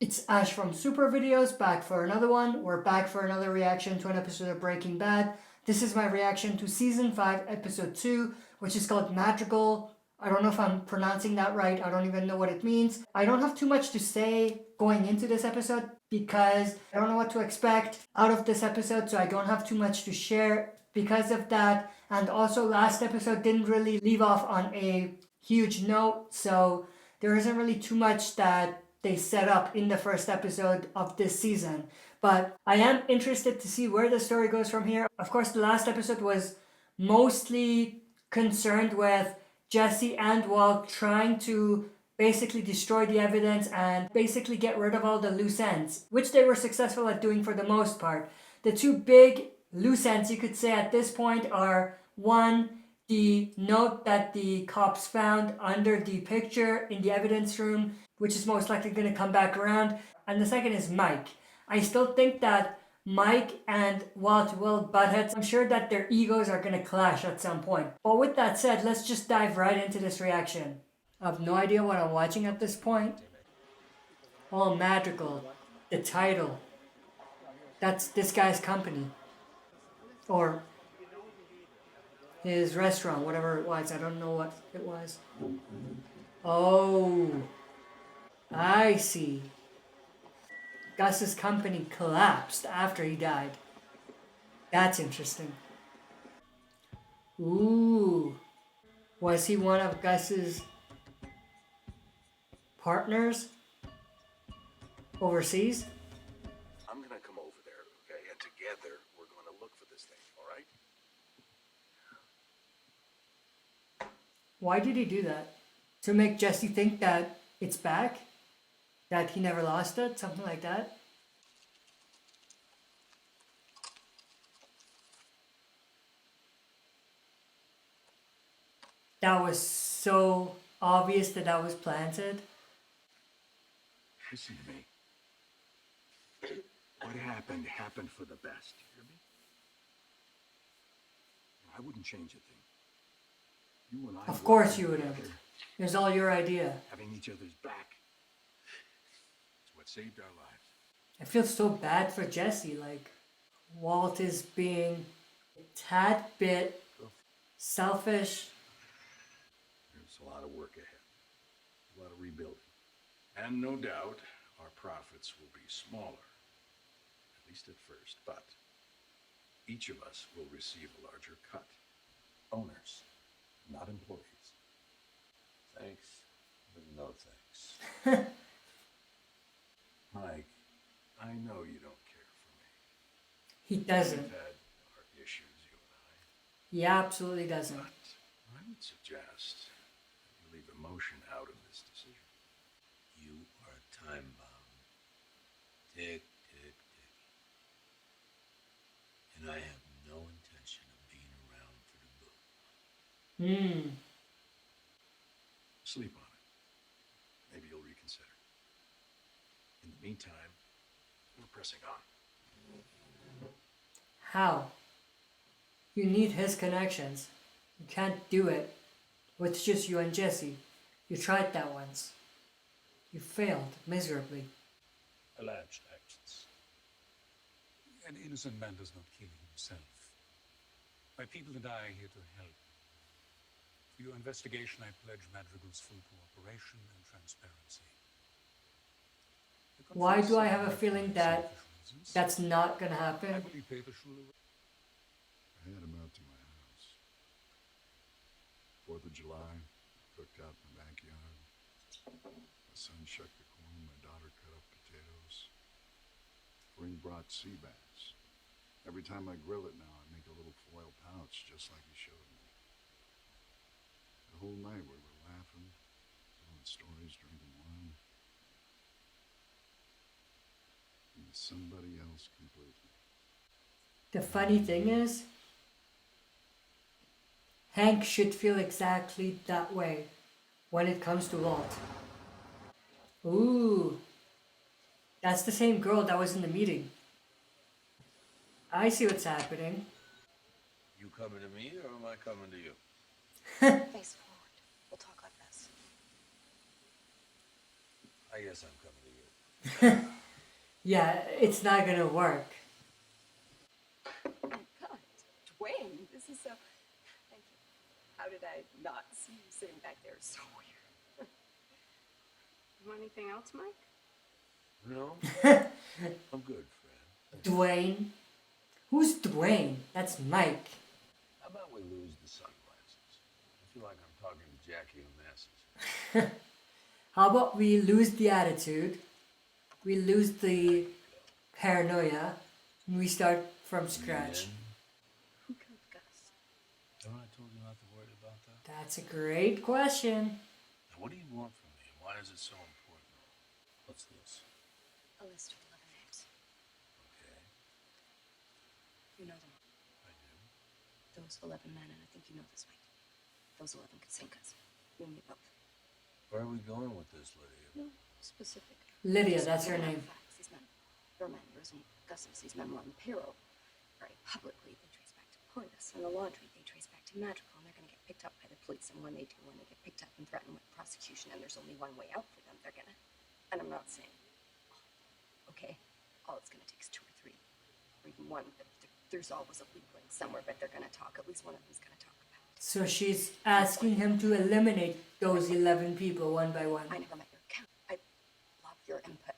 It's Ash from Super Videos, back for another one. We're back for another reaction to an episode of Breaking Bad. This is my reaction to Season 5, Episode 2, which is called Madrigal. I don't know if I'm pronouncing that right. I don't even know what it means. I don't have too much to say going into this episode because I don't know what to expect out of this episode, so I don't have too much to share because of that. And also, last episode didn't really leave off on a huge note, so there isn't really too much that they set up in the first episode of this season. But I am interested to see where the story goes from here. Of course, the last episode was mostly concerned with Jesse and Walt trying to basically destroy the evidence and basically get rid of all the loose ends, which they were successful at doing for the most part. The two big loose ends you could say at this point are, one, the note that the cops found under the picture in the evidence room, which is most likely going to come back around. And the second is Mike. I still think that Mike and Walt will butt heads. I'm sure that their egos are going to clash at some point. But with that said, let's just dive right into this reaction. I have no idea what I'm watching at this point. Oh, Madrigal. The title. That's this guy's company. Or his restaurant, whatever it was. I don't know what it was. Oh, I see. Gus's company collapsed after he died. That's interesting. Ooh. Was he one of Gus's partners overseas? I'm gonna come over there, okay? And together we're gonna look for this thing, all right? Why did he do that? To make Jesse think that it's back? That he never lost it? Something like that? That was so obvious that that was planted. Listen to me. What happened happened for the best. You hear me? I wouldn't change a thing. You and I. Of course you wouldn't. It was all your idea. Having each other's back. It's what saved our lives. I feel so bad for Jesse. Like, Walt is being a tad bit selfish. There's a lot of work ahead. A lot of rebuilding. And no doubt, our profits will be smaller. At least at first. But each of us will receive a larger cut. Owners, not employees. Thanks, but no thanks. Mike, I know you don't care for me. He doesn't. We've had our issues, you and I. He absolutely doesn't. But I would suggest that you leave emotion out of this decision. You are a time bomb. Tick, tick, tick. And I have no intention of being around for the book. Sleep on it. Maybe you'll reconsider. In the meantime, we're pressing on. How? You need his connections. You can't do it with just you and Jesse. You tried that once. You failed miserably. Alleged actions. An innocent man does not kill himself. My people and I are here to help. For your investigation, I pledge Madrigal's full cooperation and transparency. Why do I have a feeling that that's not gonna I happen? believe papers shall arrive. I had him out to my house. 4th of July, cooked out in the backyard. My son shucked the corn, my daughter cut up potatoes. Spring brought sea bass. Every time I grill it now, I make a little foil pouch just like he showed me. The whole night we were laughing, telling stories, drinking wine. And somebody else completely. The funny thing is, Hank should feel exactly that way when it comes to Walt. Ooh, that's the same girl that was in the meeting. I see what's happening. You coming to me or am I coming to you? Face forward. We'll talk like this. I guess I'm coming to you. Yeah, it's not gonna work. Oh God, Dwayne, this is so. Thank you. How did I not see you sitting back there? So weird. You want anything else, Mike? No, I'm good, Fran. Dwayne. Who's Dwayne? That's Mike. How about we lose the sunglasses? I feel like I'm talking to Jackie Onassis. How about we lose the attitude? We lose the paranoia. And we start from scratch. Who killed Gus? Haven't I told you not to worry about that? That's a great question. Now, what do you want from me? Why is it so important? What's this? A list of 11 names. Okay, You know them. I do. Those 11 men, and I think you know this, Mike. Those 11 could sink us. You and me both. Where are we going with this, Lydia? No specific. Lydia, that's her name. Facts. These men, your men, yours and Gus's, these men were on the payroll. Right, publicly, they trace back to Portis. And the laundry, they trace back to Madrigal. And they're going to get picked up by the police. And when they do, when they get picked up and threatened with prosecution, and there's only one way out for them, they're going to. And I'm not saying, okay, all it's going to take is 2 or 3. Or even one. But there's always a weak link somewhere, but they're going to talk. At least one of them's going to talk about it. So she's asking him to eliminate those 11 people one by one. I never met your account. I love your input.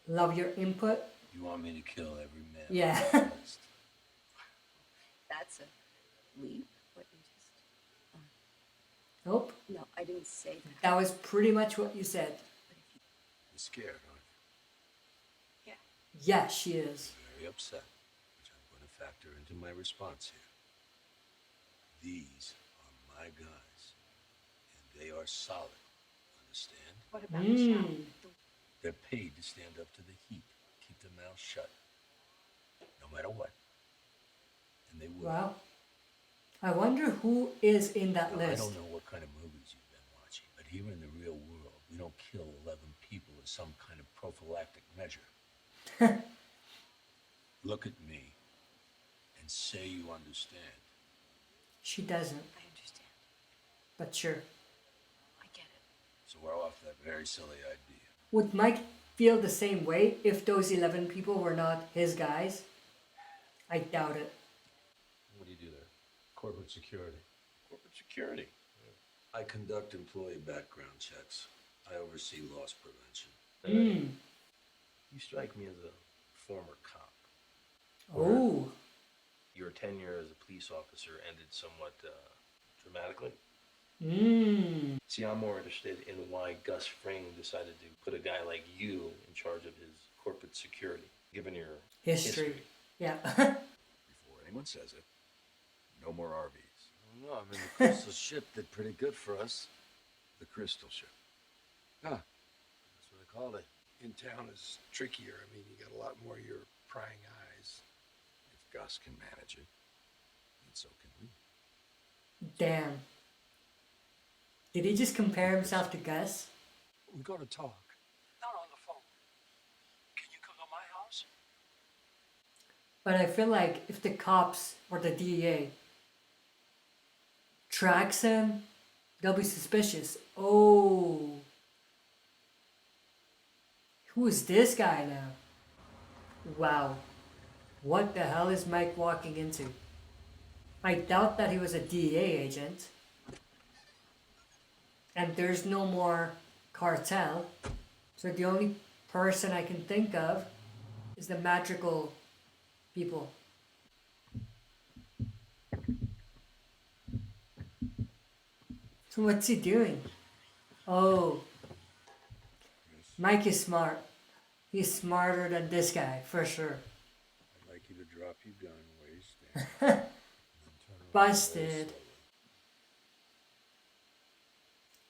Love your input. You want me to kill every man? Yeah. on that list? That's a leap. What you just. Nope. No, I didn't say that. That was pretty much what you said. But if you. You're scared, aren't you? Yeah. Yeah, she is. Very upset, which I'm going to factor into my response here. These are my guys, and they are solid. Understand? What about Michelle? They're paid to stand up to the heat, keep their mouths shut, no matter what. And they will. Wow. I wonder who is in that Now, I list. don't know what kind of movies you've been watching, but here in the real world, we don't kill 11 people as some kind of prophylactic measure. Look at me and say you understand. She doesn't, I understand. but sure. I get it. So we're off that very silly idea. Would Mike feel the same way if those 11 people were not his guys? I doubt it. What do you do there? Corporate security. Corporate security? Yeah. I conduct employee background checks. I oversee loss prevention. You strike me as a former cop. Oh, Your tenure as a police officer ended somewhat dramatically. See, I'm more interested in why Gus Fring decided to put a guy like you in charge of his corporate security, given your history. Yeah. Before anyone says it, no more RVs. No, I mean, the crystal ship did pretty good for us. The crystal ship. Huh. That's what I called it. In town is trickier. I mean, you got a lot more of your prying eyes. If Gus can manage it, then so can we. Damn. Did he just compare himself to Gus? We got to talk. Not on the phone. Can you come to my house? But I feel like if the cops or the DEA tracks him, they'll be suspicious. Oh. Who is this guy now? Wow. What the hell is Mike walking into? I doubt that he was a DEA agent. And there's no more cartel. So the only person I can think of is the Madrigal people. So what's he doing? Oh. Mike is smart. He's smarter than this guy, for sure. I'd like you to drop your gun where you stand. and then turn around very Busted. slowly.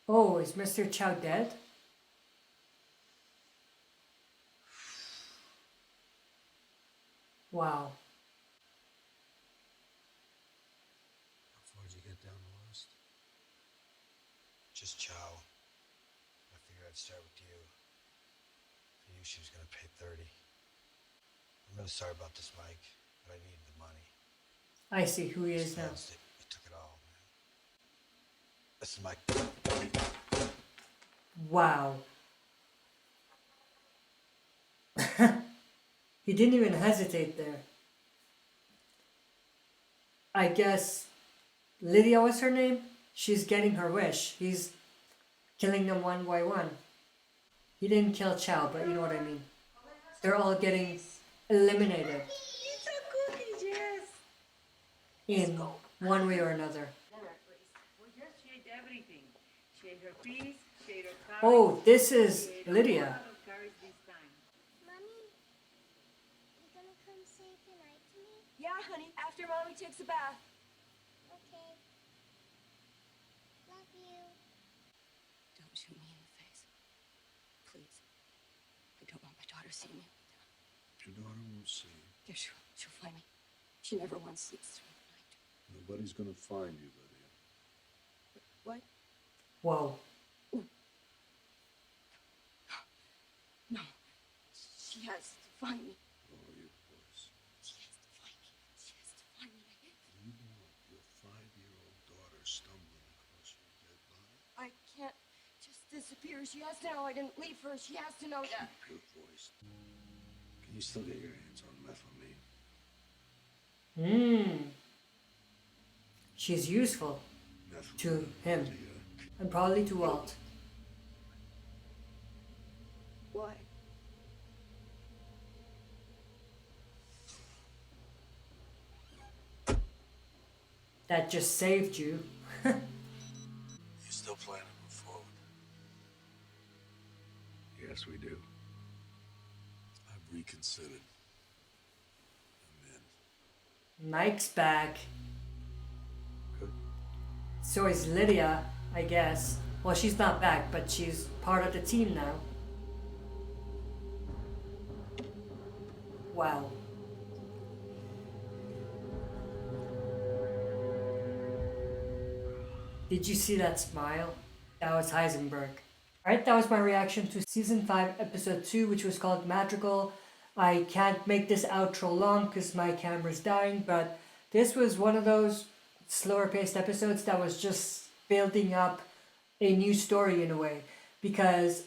Oh, is Mr. Chow dead? Wow. How far did you get down the list? Just Chow. I figured I'd start with you. For you, she was gonna pay 30. I'm really sorry about this, Mike, but I needed the money. I see who he is now. You took it all, man. This is Mike. Wow. He didn't even hesitate there. I guess Lydia was her name. She's getting her wish. He's killing them one by one. He didn't kill Chow, but you know what I mean. They're all getting eliminated It's a cookie, yes. in one way or another. We just shade everything. Shade her peas, shade her carrots. Oh, this is shade a Lydia. lot of carrots this time. Mommy, you gonna come say goodnight to me? Yeah, honey, after Mommy takes a bath. Okay. Love you. Don't shoot me in the face. Please. I don't want my daughter seeing me. Your daughter won't see you. Yeah, she'll find me. She never once sleeps through the night. Nobody's gonna find you, Lydia. What? Whoa. No. She has to find me. Lower your voice. She has to find me. She has to find me. You want your 5-year-old daughter stumbling across your dead body? I can't just disappear. She has to know I didn't leave her. She has to know that. Keep your voice. Can you still get your hands on methamphetamine? She's useful to him. And probably to Walt. Why? That just saved you. You still plan to move forward? Yes, we do. I've reconsidered. I'm in. Mike's back. Good. So is Lydia, I guess. Well, she's not back, but she's part of the team now. Wow. Did you see that smile? That was Heisenberg. Alright, that was my reaction to Season 5, Episode 2, which was called Madrigal. I can't make this outro long because my camera's dying, but this was one of those slower paced episodes that was just building up a new story in a way. Because,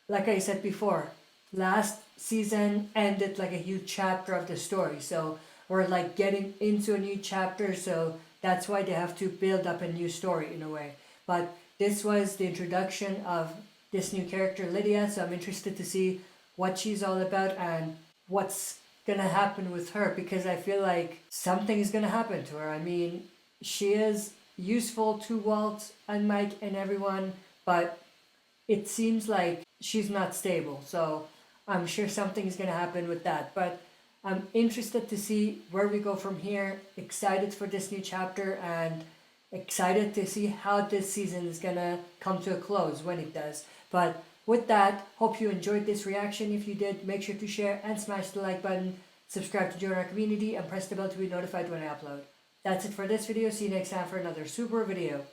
like I said before, last season ended like a huge chapter of the story. So we're like getting into a new chapter, so that's why they have to build up a new story in a way. But this was the introduction of this new character, Lydia, so I'm interested to see what she's all about and what's gonna happen with her, because I feel like something is gonna happen to her. I mean, she is useful to Walt and Mike and everyone, but it seems like she's not stable, so I'm sure something is gonna happen with that. But I'm interested to see where we go from here, excited for this new chapter, and excited to see how this season is gonna come to a close when it does. But with that, hope you enjoyed this reaction. If you did, make sure to share and smash the like button, subscribe to join our community, and press the bell to be notified when I upload. That's it for this video. See you next time for another super video.